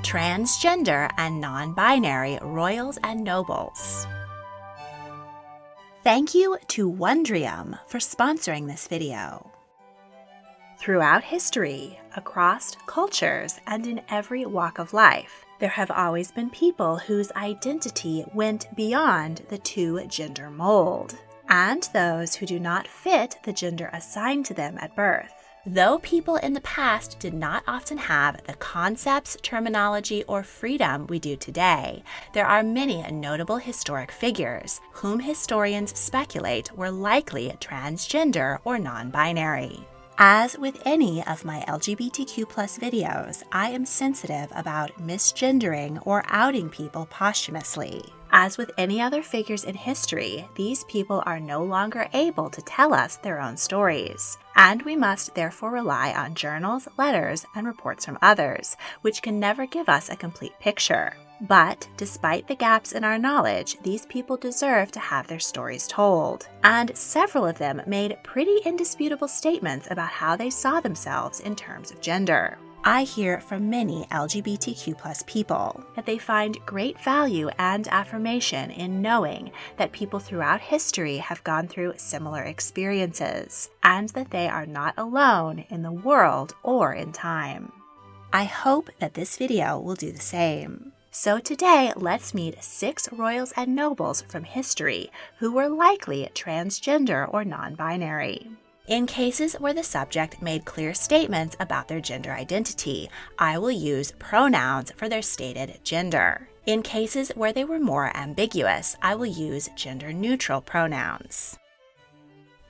Transgender and non-binary royals and nobles. Thank you to Wondrium for sponsoring this video. Throughout history, across cultures, and in every walk of life, there have always been people whose identity went beyond the two-gender mold, and those who do not fit the gender assigned to them at birth. Though people in the past did not often have the concepts, terminology, or freedom we do today, there are many notable historic figures whom historians speculate were likely transgender or non-binary. As with any of my LGBTQ+ videos, I am sensitive about misgendering or outing people posthumously. As with any other figures in history, these people are no longer able to tell us their own stories, and we must therefore rely on journals, letters, and reports from others, which can never give us a complete picture. But despite the gaps in our knowledge, these people deserve to have their stories told, and several of them made pretty indisputable statements about how they saw themselves in terms of gender. I hear from many LGBTQ+ people that they find great value and affirmation in knowing that people throughout history have gone through similar experiences, and that they are not alone in the world or in time. I hope that this video will do the same. So today, let's meet 6 royals and nobles from history who were likely transgender or non-binary. In cases where the subject made clear statements about their gender identity, I will use pronouns for their stated gender. In cases where they were more ambiguous, I will use gender-neutral pronouns.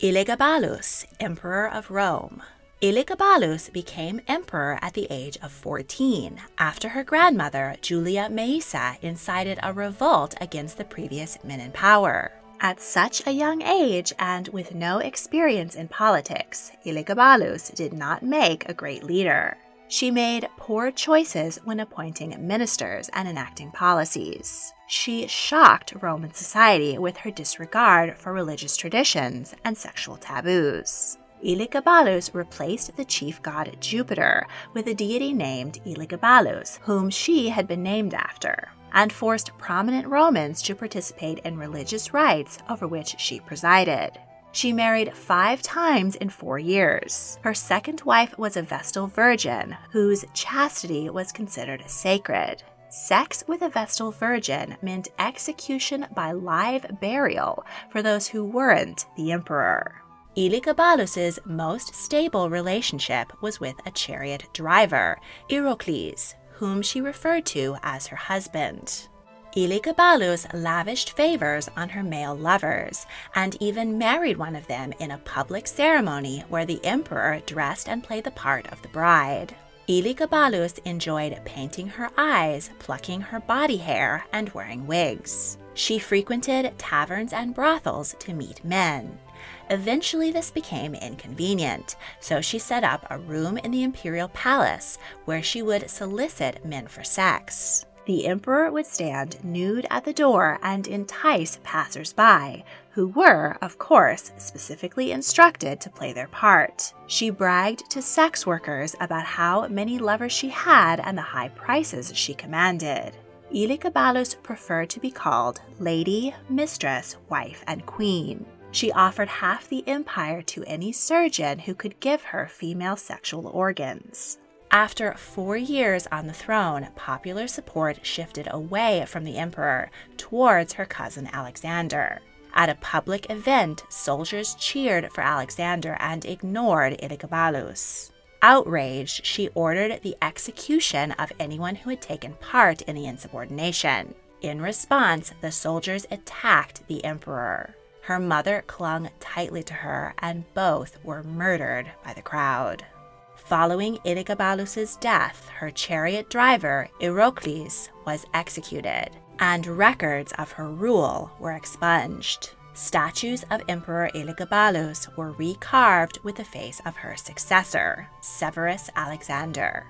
Elagabalus, Emperor of Rome. Elagabalus became emperor at the age of 14 after her grandmother, Julia Maesa, incited a revolt against the previous men in power. At such a young age and with no experience in politics, Elagabalus did not make a great leader. She made poor choices when appointing ministers and enacting policies. She shocked Roman society with her disregard for religious traditions and sexual taboos. Elagabalus replaced the chief god Jupiter with a deity named Elagabalus, whom she had been named after, and forced prominent Romans to participate in religious rites over which she presided. She married 5 times in 4 years. Her second wife was a Vestal virgin, whose chastity was considered sacred. Sex with a Vestal virgin meant execution by live burial for those who weren't the emperor. Elagabalus's most stable relationship was with a chariot driver, Earl, whom she referred to as her husband. Elagabalus lavished favors on her male lovers, and even married one of them in a public ceremony where the emperor dressed and played the part of the bride. Elagabalus enjoyed painting her eyes, plucking her body hair, and wearing wigs. She frequented taverns and brothels to meet men. Eventually, this became inconvenient, so she set up a room in the imperial palace where she would solicit men for sex. The emperor would stand nude at the door and entice passers-by, who were, of course, specifically instructed to play their part. She bragged to sex workers about how many lovers she had and the high prices she commanded. Elagabalus preferred to be called lady, mistress, wife, and queen. She offered half the empire to any surgeon who could give her female sexual organs. After 4 years on the throne, popular support shifted away from the emperor towards her cousin Alexander. At a public event, soldiers cheered for Alexander and ignored Elagabalus. Outraged, she ordered the execution of anyone who had taken part in the insubordination. In response, the soldiers attacked the emperor. Her mother clung tightly to her, and both were murdered by the crowd. Following Elagabalus's death, her chariot driver, Earl, was executed, and records of her rule were expunged. Statues of Emperor Elagabalus were recarved with the face of her successor, Severus Alexander.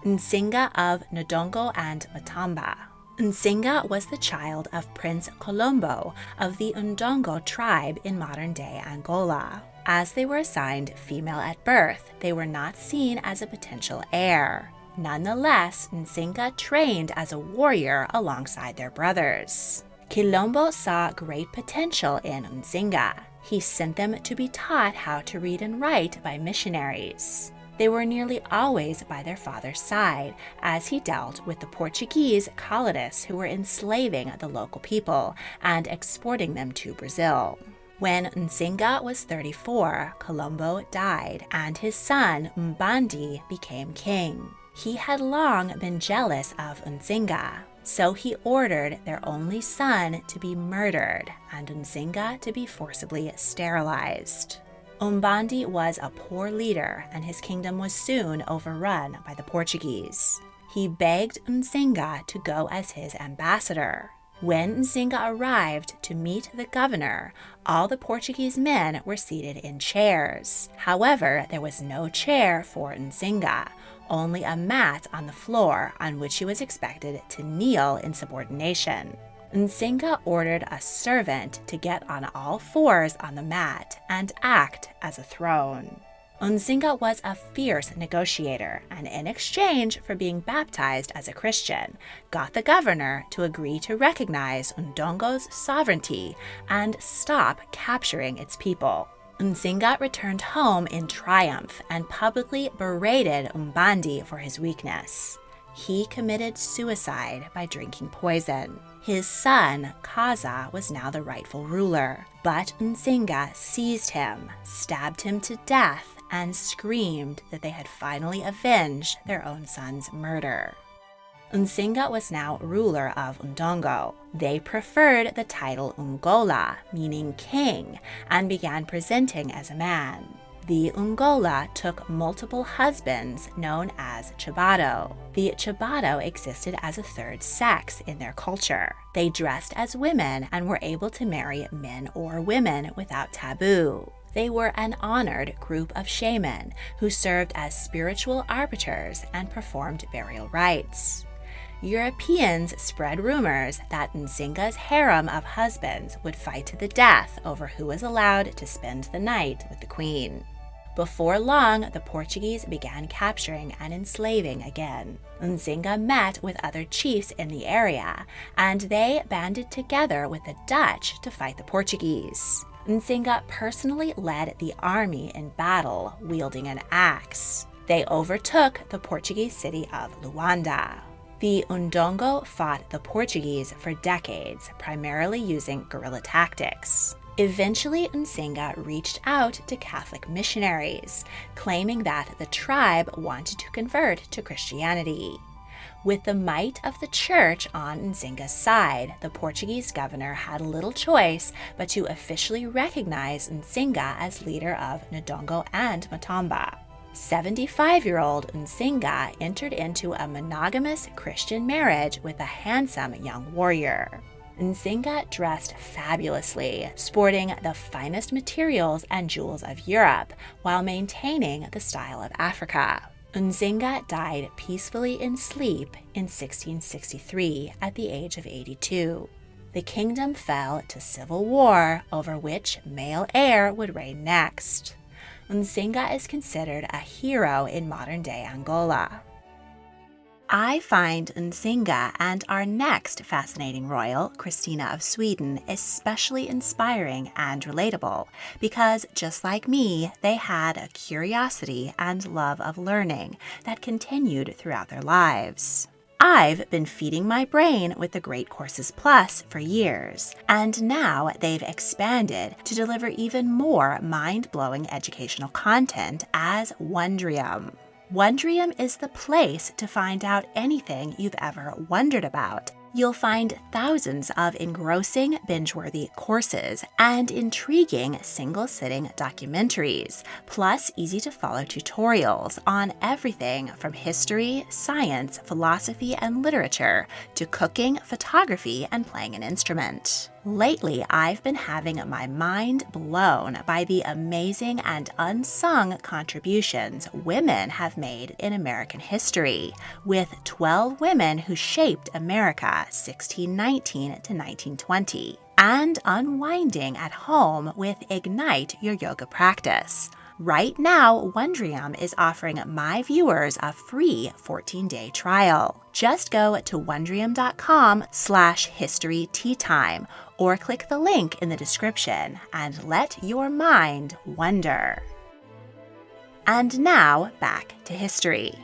Nzinga of Ndongo and Matamba. Nzinga was the child of Prince Colombo of the Ndongo tribe in modern-day Angola. As they were assigned female at birth, they were not seen as a potential heir. Nonetheless, Nzinga trained as a warrior alongside their brothers. Quilombo saw great potential in Nzinga. He sent them to be taught how to read and write by missionaries. They were nearly always by their father's side, as he dealt with the Portuguese colonists who were enslaving the local people and exporting them to Brazil. When Nzinga was 34, Colombo died, and his son Mbandi became king. He had long been jealous of Nzinga, so he ordered their only son to be murdered and Nzinga to be forcibly sterilized. Mbandi was a poor leader, and his kingdom was soon overrun by the Portuguese. He begged Nzinga to go as his ambassador. When Nzinga arrived to meet the governor, all the Portuguese men were seated in chairs. However, there was no chair for Nzinga, only a mat on the floor on which he was expected to kneel in subordination. Nzinga ordered a servant to get on all fours on the mat and act as a throne. Nzinga was a fierce negotiator, and in exchange for being baptized as a Christian, got the governor to agree to recognize Ndongo's sovereignty and stop capturing its people. Nzinga returned home in triumph and publicly berated Mbandi for his weakness. He committed suicide by drinking poison. His son, Kaza, was now the rightful ruler, but Nzinga seized him, stabbed him to death, and screamed that they had finally avenged their own son's murder. Nzinga was now ruler of Ndongo. They preferred the title Ngola, meaning king, and began presenting as a man. The Ngola took multiple husbands known as Chabado. The Chabado existed as a third sex in their culture. They dressed as women and were able to marry men or women without taboo. They were an honored group of shaman who served as spiritual arbiters and performed burial rites. Europeans spread rumors that Nzinga's harem of husbands would fight to the death over who was allowed to spend the night with the queen. Before long, the Portuguese began capturing and enslaving again. Nzinga met with other chiefs in the area, and they banded together with the Dutch to fight the Portuguese. Nzinga personally led the army in battle, wielding an axe. They overtook the Portuguese city of Luanda. The Ndongo fought the Portuguese for decades, primarily using guerrilla tactics. Eventually, Nzinga reached out to Catholic missionaries, claiming that the tribe wanted to convert to Christianity. With the might of the church on Nzinga's side, the Portuguese governor had little choice but to officially recognize Nzinga as leader of Ndongo and Matamba. 75-year-old Nzinga entered into a monogamous Christian marriage with a handsome young warrior. Nzinga dressed fabulously, sporting the finest materials and jewels of Europe while maintaining the style of Africa. Nzinga died peacefully in sleep in 1663 at the age of 82. The kingdom fell to civil war over which male heir would reign next. Nzinga is considered a hero in modern-day Angola. I find Nzinga and our next fascinating royal, Christina of Sweden, especially inspiring and relatable because, just like me, they had a curiosity and love of learning that continued throughout their lives. I've been feeding my brain with the Great Courses Plus for years, and now they've expanded to deliver even more mind-blowing educational content as Wondrium. Wondrium is the place to find out anything you've ever wondered about. You'll find thousands of engrossing, binge-worthy courses and intriguing single-sitting documentaries, plus easy-to-follow tutorials on everything from history, science, philosophy, and literature to cooking, photography, and playing an instrument. Lately, I've been having my mind blown by the amazing and unsung contributions women have made in American history, with 12 women who shaped America 1619 to 1920, and unwinding at home with Ignite Your Yoga Practice. Right now, Wondrium is offering my viewers a free 14-day trial. Just go to wondrium.com/historyteatime or click the link in the description and let your mind wonder. And now, back to history.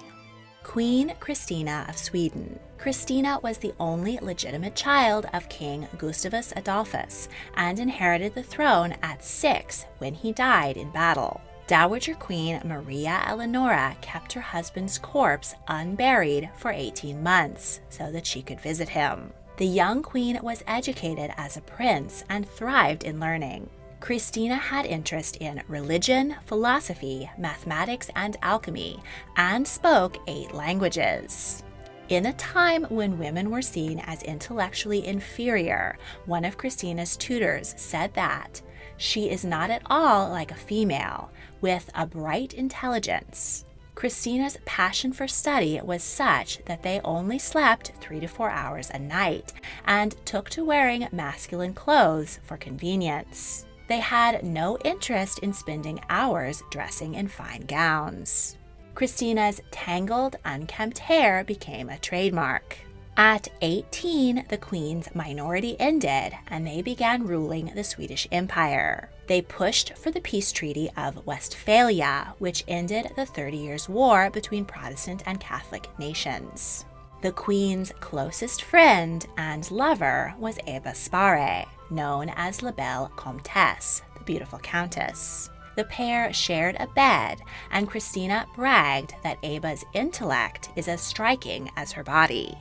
Queen Christina of Sweden. Christina was the only legitimate child of King Gustavus Adolphus and inherited the throne at 6 when he died in battle. Dowager Queen Maria Eleonora kept her husband's corpse unburied for 18 months so that she could visit him. The young queen was educated as a prince and thrived in learning. Christina had interest in religion, philosophy, mathematics, and alchemy, and spoke 8 languages. In a time when women were seen as intellectually inferior, one of Christina's tutors said that she is not at all like a female, with a bright intelligence. Christina's passion for study was such that they only slept 3 to 4 hours a night and took to wearing masculine clothes for convenience. They had no interest in spending hours dressing in fine gowns. Christina's tangled, unkempt hair became a trademark. At 18, the queen's minority ended and they began ruling the Swedish Empire. They pushed for the peace treaty of Westphalia, which ended the 30 Years' War between Protestant and Catholic nations. The queen's closest friend and lover was Ebba Spare, known as La Belle Comtesse, the beautiful countess. The pair shared a bed, and Christina bragged that Ebba's intellect is as striking as her body.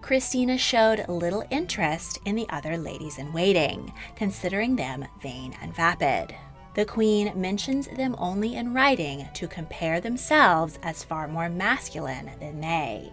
Christina showed little interest in the other ladies-in-waiting, considering them vain and vapid. The queen mentions them only in writing to compare themselves as far more masculine than they.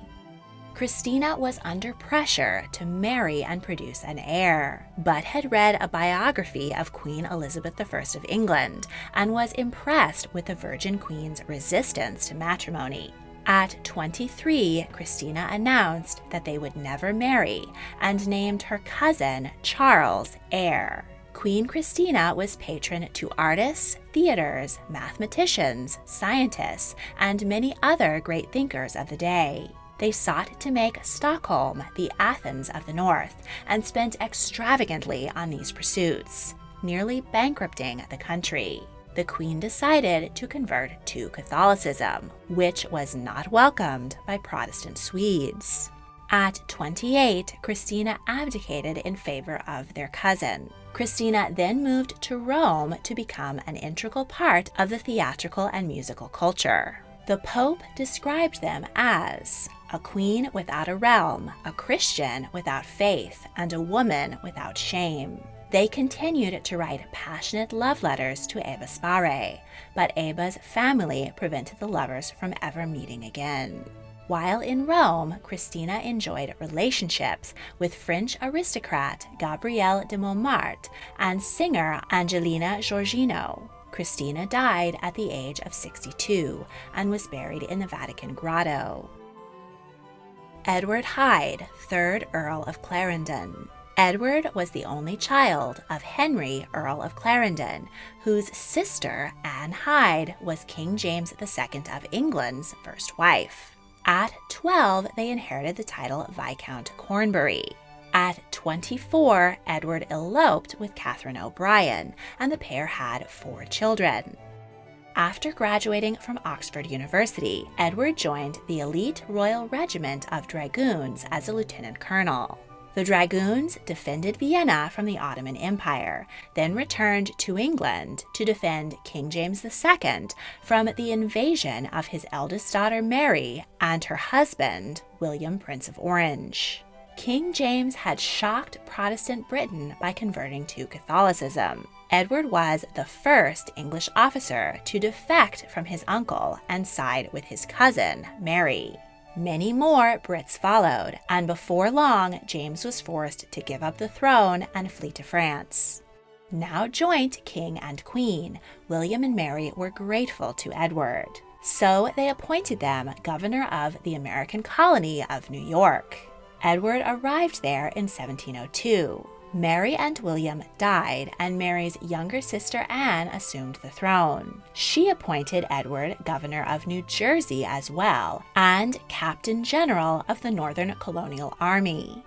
Christina was under pressure to marry and produce an heir, but had read a biography of Queen Elizabeth I of England and was impressed with the Virgin Queen's resistance to matrimony. At 23, Christina announced that they would never marry and named her cousin Charles heir. Queen Christina was patron to artists, theaters, mathematicians, scientists, and many other great thinkers of the day. They sought to make Stockholm the Athens of the North and spent extravagantly on these pursuits, nearly bankrupting the country. The queen decided to convert to Catholicism, which was not welcomed by Protestant Swedes. At 28, Christina abdicated in favor of their cousin. Christina then moved to Rome to become an integral part of the theatrical and musical culture. The Pope described them as a queen without a realm, a Christian without faith, and a woman without shame. They continued to write passionate love letters to Ebba Spare, but Ebba's family prevented the lovers from ever meeting again. While in Rome, Christina enjoyed relationships with French aristocrat Gabrielle de Montmartre and singer Angelina Giorgino. Christina died at the age of 62 and was buried in the Vatican Grotto. Edward Hyde, 3rd Earl of Clarendon. Edward was the only child of Henry, Earl of Clarendon, whose sister, Anne Hyde, was King James II of England's first wife. At 12, they inherited the title Viscount Cornbury. At 24, Edward eloped with Catherine O'Brien, and the pair had 4 children. After graduating from Oxford University, Edward joined the elite Royal Regiment of Dragoons as a lieutenant colonel. The Dragoons defended Vienna from the Ottoman Empire, then returned to England to defend King James II from the invasion of his eldest daughter Mary and her husband, William, Prince of Orange. King James had shocked Protestant Britain by converting to Catholicism. Edward was the first English officer to defect from his uncle and side with his cousin, Mary. Many more Brits followed, and before long, James was forced to give up the throne and flee to France. Now joint king and queen, William and Mary were grateful to Edward. So they appointed them governor of the American colony of New York. Edward arrived there in 1702. Mary and William died, and Mary's younger sister Anne assumed the throne. She appointed Edward governor of New Jersey as well, and captain general of the Northern Colonial Army.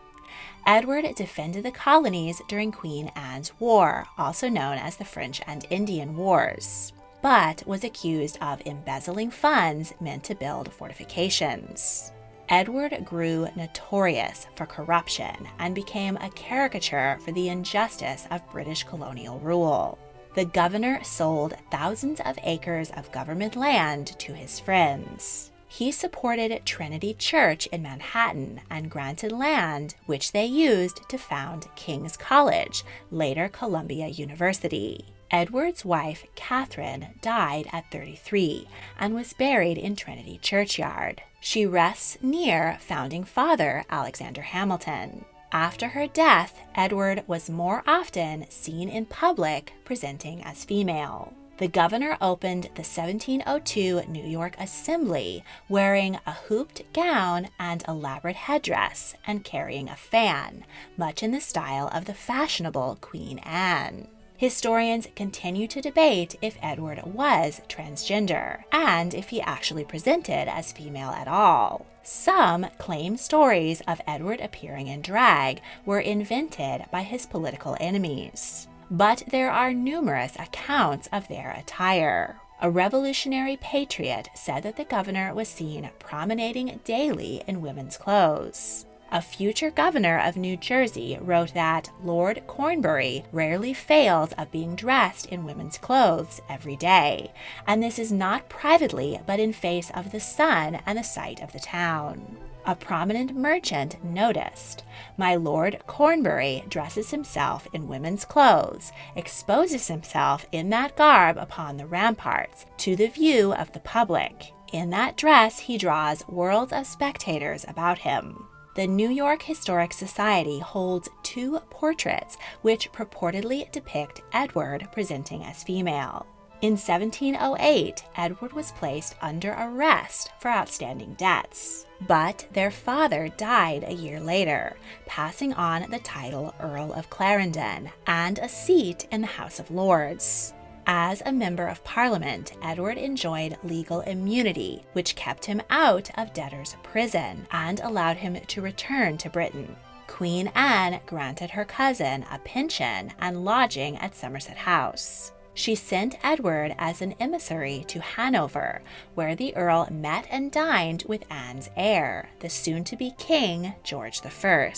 Edward defended the colonies during Queen Anne's War, also known as the French and Indian Wars, but was accused of embezzling funds meant to build fortifications. Edward grew notorious for corruption and became a caricature for the injustice of British colonial rule. The governor sold thousands of acres of government land to his friends. He supported Trinity Church in Manhattan and granted land, which they used to found King's College, later Columbia University. Edward's wife, Catherine, died at 33 and was buried in Trinity Churchyard. She rests near founding father Alexander Hamilton. After her death, Edward was more often seen in public presenting as female. The governor opened the 1702 New York Assembly wearing a hooped gown and elaborate headdress and carrying a fan, much in the style of the fashionable Queen Anne. Historians continue to debate if Edward was transgender and if he actually presented as female at all. Some claim stories of Edward appearing in drag were invented by his political enemies, but there are numerous accounts of their attire. A revolutionary patriot said that the governor was seen promenading daily in women's clothes. A future governor of New Jersey wrote that Lord Cornbury rarely fails of being dressed in women's clothes every day, and this is not privately but in face of the sun and the sight of the town. A prominent merchant noticed, "My Lord Cornbury dresses himself in women's clothes, exposes himself in that garb upon the ramparts to the view of the public. In that dress he draws worlds of spectators about him." The New York Historic Society holds 2 portraits which purportedly depict Edward presenting as female. In 1708, Edward was placed under arrest for outstanding debts, but their father died a year later, passing on the title Earl of Clarendon and a seat in the House of Lords. As a member of Parliament, Edward enjoyed legal immunity, which kept him out of debtor's prison and allowed him to return to Britain. Queen Anne granted her cousin a pension and lodging at Somerset House. She sent Edward as an emissary to Hanover, where the Earl met and dined with Anne's heir, the soon-to-be king, George I.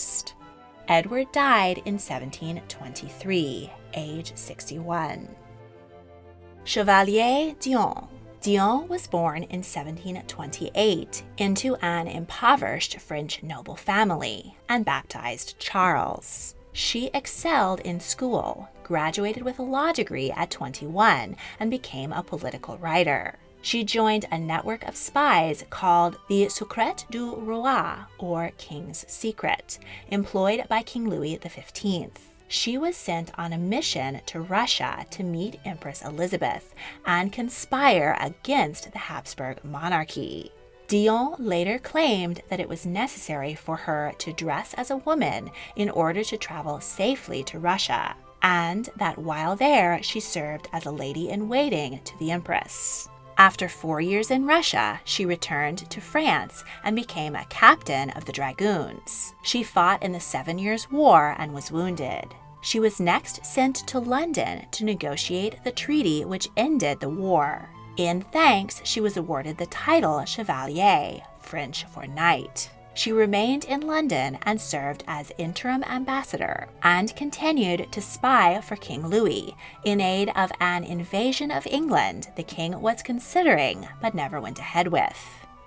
Edward died in 1723, age 61. Chevalier Dion. Dion was born in 1728 into an impoverished French noble family and baptized Charles. She excelled in school, graduated with a law degree at 21, and became a political writer. She joined a network of spies called the Secret du Roi, or King's Secret, employed by King Louis XV. She was sent on a mission to Russia to meet Empress Elizabeth and conspire against the Habsburg monarchy. Dion later claimed that it was necessary for her to dress as a woman in order to travel safely to Russia, and that while there she served as a lady-in-waiting to the Empress. After 4 years in Russia, she returned to France and became a captain of the Dragoons. She fought in the 7 Years' War and was wounded. She was next sent to London to negotiate the treaty which ended the war. In thanks, she was awarded the title Chevalier, French for knight. She remained in London and served as interim ambassador and continued to spy for King Louis in aid of an invasion of England the king was considering but never went ahead with.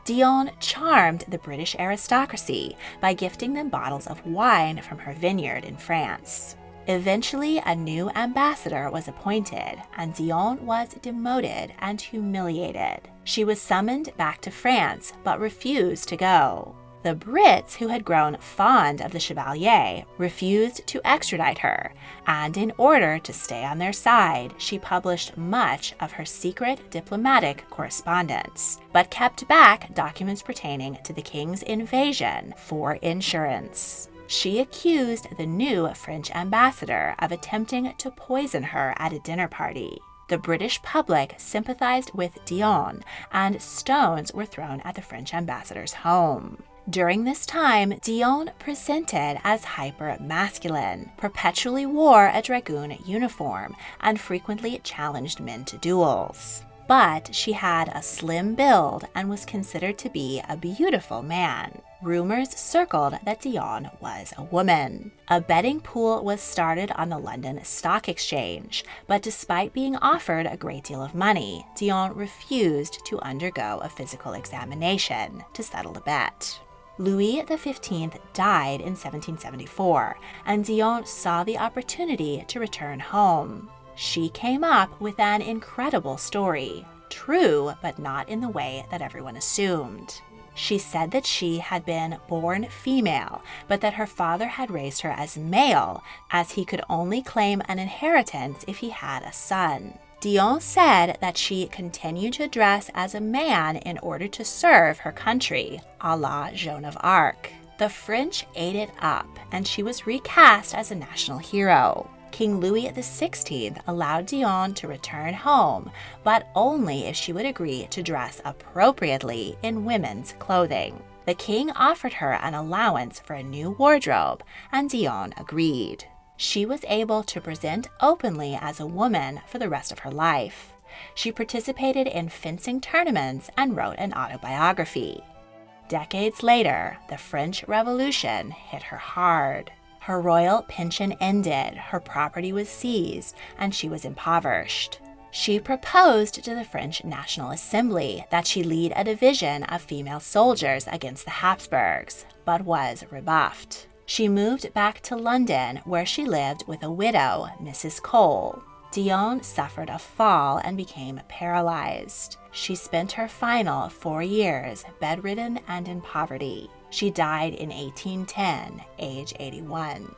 Dion charmed the British aristocracy by gifting them bottles of wine from her vineyard in France. Eventually, a new ambassador was appointed, and Dion was demoted and humiliated. She was summoned back to France but refused to go. The Brits, who had grown fond of the Chevalier, refused to extradite her, and in order to stay on their side, she published much of her secret diplomatic correspondence, but kept back documents pertaining to the king's invasion for insurance. She accused the new French ambassador of attempting to poison her at a dinner party. The British public sympathized with Dion, and stones were thrown at the French ambassador's home. During this time, Dion presented as hyper-masculine, perpetually wore a dragoon uniform, and frequently challenged men to duels. But she had a slim build and was considered to be a beautiful man. Rumors circled that Dion was a woman. A betting pool was started on the London Stock Exchange, but despite being offered a great deal of money, Dion refused to undergo a physical examination to settle the bet. Louis XV died in 1774, and Dion saw the opportunity to return home. She came up with an incredible story, true but not in the way that everyone assumed. She said that she had been born female, but that her father had raised her as male, as he could only claim an inheritance if he had a son. Dion said that she continued to dress as a man in order to serve her country, a la Joan of Arc. The French ate it up, and she was recast as a national hero. King Louis XVI allowed Dion to return home, but only if she would agree to dress appropriately in women's clothing. The king offered her an allowance for a new wardrobe, and Dion agreed. She was able to present openly as a woman for the rest of her life. She participated in fencing tournaments and wrote an autobiography. Decades later, the French Revolution hit her hard. Her royal pension ended, her property was seized, and she was impoverished. She proposed to the French National Assembly that she lead a division of female soldiers against the Habsburgs, but was rebuffed. She moved back to London, where she lived with a widow, Mrs. Cole. Dion suffered a fall and became paralyzed. She spent her final 4 years bedridden and in poverty. She died in 1810, age 81.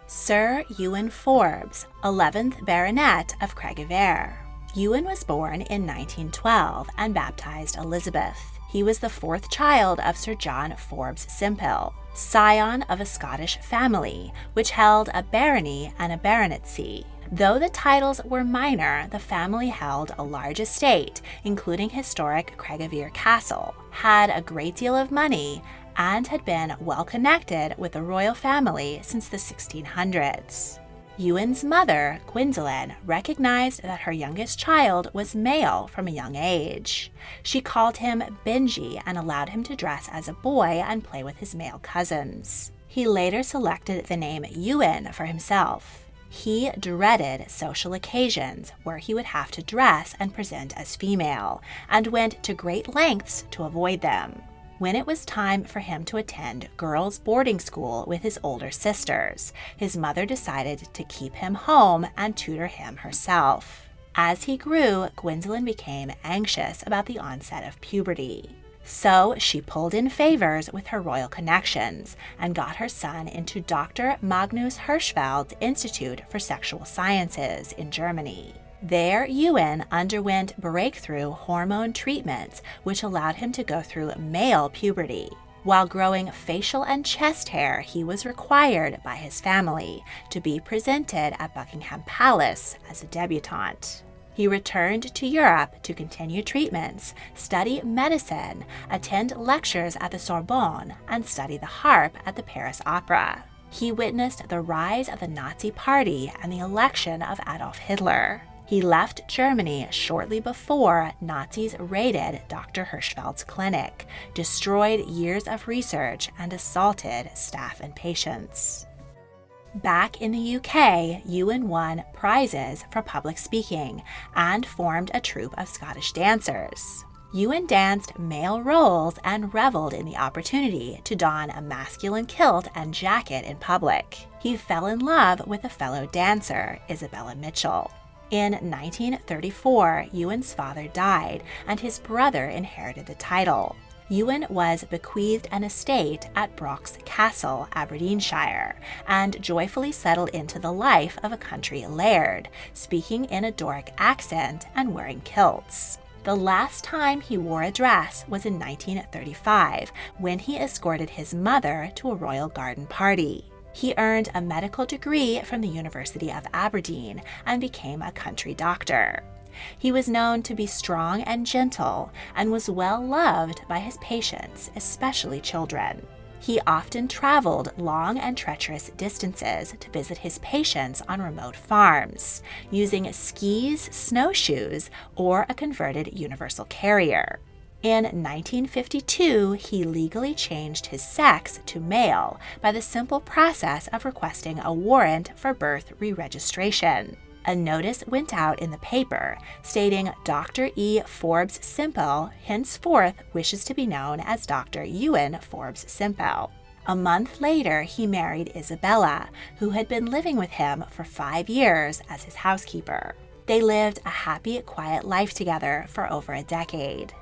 Sir Ewan Forbes, 11th Baronet of Craigievar. Ewan was born in 1912 and baptized Elizabeth. He was the 4th child of Sir John Forbes Sempill, scion of a Scottish family, which held a barony and a baronetcy. Though the titles were minor, the family held a large estate, including historic Craigievar Castle, had a great deal of money, and had been well connected with the royal family since the 1600s. Ewan's mother, Gwendolyn, recognized that her youngest child was male from a young age. She called him Benji and allowed him to dress as a boy and play with his male cousins. He later selected the name Ewan for himself. He dreaded social occasions where he would have to dress and present as female, and went to great lengths to avoid them. When it was time for him to attend girls' boarding school with his older sisters, his mother decided to keep him home and tutor him herself. As he grew, Gwendolyn became anxious about the onset of puberty. So she pulled in favors with her royal connections and got her son into Dr. Magnus Hirschfeld's Institute for Sexual Sciences in Germany. There, Ewan underwent breakthrough hormone treatments, which allowed him to go through male puberty. While growing facial and chest hair, he was required by his family to be presented at Buckingham Palace as a debutante. He returned to Europe to continue treatments, study medicine, attend lectures at the Sorbonne, and study the harp at the Paris Opera. He witnessed the rise of the Nazi Party and the election of Adolf Hitler. He left Germany shortly before Nazis raided Dr. Hirschfeld's clinic, destroyed years of research, and assaulted staff and patients. Back in the UK, Ewan won prizes for public speaking and formed a troupe of Scottish dancers. Ewan danced male roles and reveled in the opportunity to don a masculine kilt and jacket in public. He fell in love with a fellow dancer, Isabella Mitchell. In 1934, Ewan's father died, and his brother inherited the title. Ewan was bequeathed an estate at Brock's Castle, Aberdeenshire, and joyfully settled into the life of a country laird, speaking in a Doric accent and wearing kilts. The last time he wore a dress was in 1935, when he escorted his mother to a royal garden party. He earned a medical degree from the University of Aberdeen and became a country doctor. He was known to be strong and gentle and was well loved by his patients, especially children. He often traveled long and treacherous distances to visit his patients on remote farms, using skis, snowshoes, or a converted universal carrier. In 1952, he legally changed his sex to male by the simple process of requesting a warrant for birth re-registration. A notice went out in the paper stating Dr. E. Forbes Simple henceforth wishes to be known as Dr. Ewan Forbes Simple. A month later, he married Isabella, who had been living with him for 5 years as his housekeeper. They lived a happy, quiet life together for over a decade.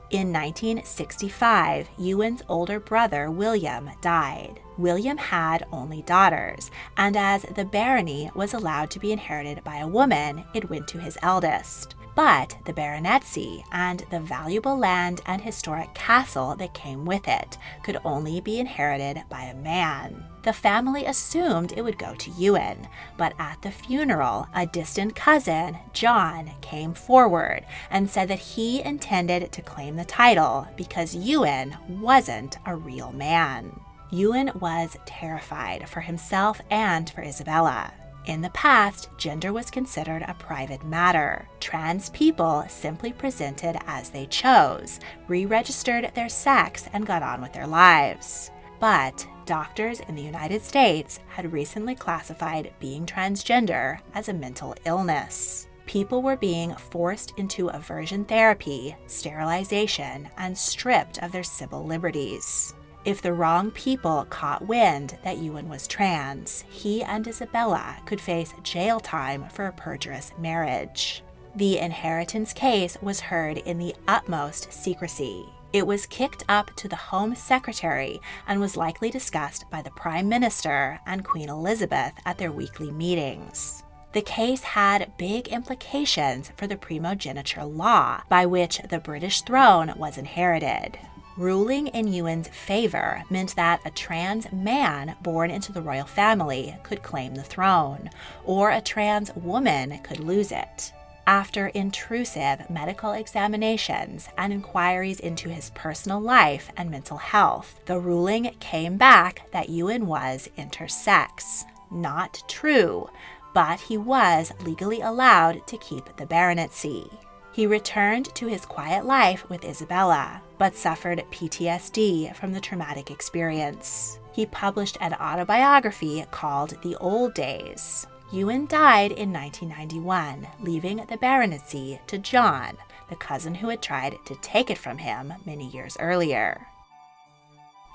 In 1965, Ewan's older brother, William, died. William had only daughters, and as the barony was allowed to be inherited by a woman, it went to his eldest. But the baronetcy and the valuable land and historic castle that came with it could only be inherited by a man. The family assumed it would go to Ewan, but at the funeral, a distant cousin, John, came forward and said that he intended to claim the title because Ewan wasn't a real man. Ewan was terrified for himself and for Isabella. In the past, gender was considered a private matter. Trans people simply presented as they chose, re-registered their sex, and got on with their lives. But doctors in the United States had recently classified being transgender as a mental illness. People were being forced into aversion therapy, sterilization, and stripped of their civil liberties. If the wrong people caught wind that Ewan was trans, he and Isabella could face jail time for a perjurious marriage. The inheritance case was heard in the utmost secrecy. It was kicked up to the Home Secretary and was likely discussed by the Prime Minister and Queen Elizabeth at their weekly meetings. The case had big implications for the primogeniture law, by which the British throne was inherited. Ruling in Ewan's favor meant that a trans man born into the royal family could claim the throne, or a trans woman could lose it. After intrusive medical examinations and inquiries into his personal life and mental health, the ruling came back that Ewan was intersex. Not true, but he was legally allowed to keep the baronetcy. He returned to his quiet life with Isabella, but suffered PTSD from the traumatic experience. He published an autobiography called The Old Days. Ewan died in 1991, leaving the baronetcy to John, the cousin who had tried to take it from him many years earlier.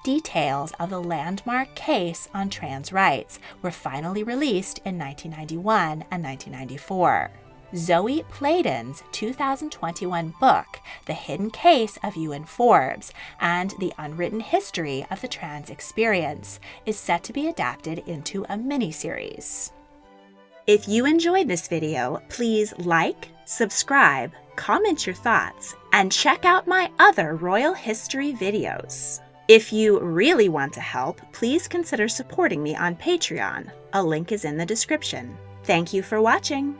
Details of the landmark case on trans rights were finally released in 1991 and 1994. Zoe Playden's 2021 book, The Hidden Case of Ewan Forbes and the Unwritten History of the Trans Experience, is set to be adapted into a miniseries. If you enjoyed this video, please like, subscribe, comment your thoughts, and check out my other royal history videos. If you really want to help, please consider supporting me on Patreon. A link is in the description. Thank you for watching.